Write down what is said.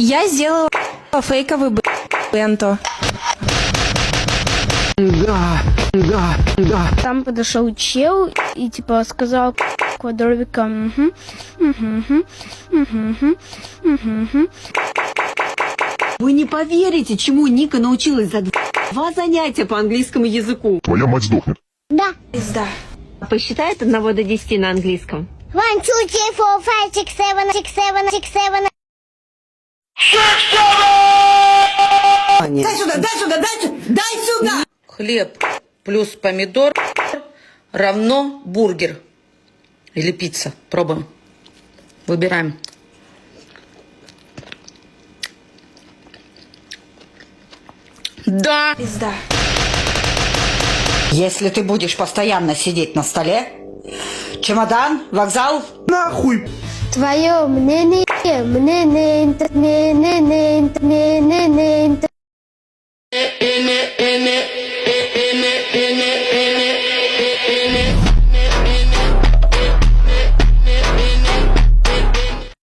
Я сделала фейковый бенто. Там подошел чел и типа сказал квадровиком. Вы не поверите, чему Ника научилась за 2 занятия по английскому языку. Твоя мать сдохнет. Да. Пизда. Посчитай от 1 до 10 на английском. 1, 2, 3, 4, 5, 6, 7, 6, 7, 6, 7. Дай сюда! Дай сюда! Хлеб плюс помидор равно бургер. Или пицца. Пробуем. Выбираем. Да. Пизда. Если ты будешь постоянно сидеть на столе, чемодан, вокзал, Твое мнение, мнение.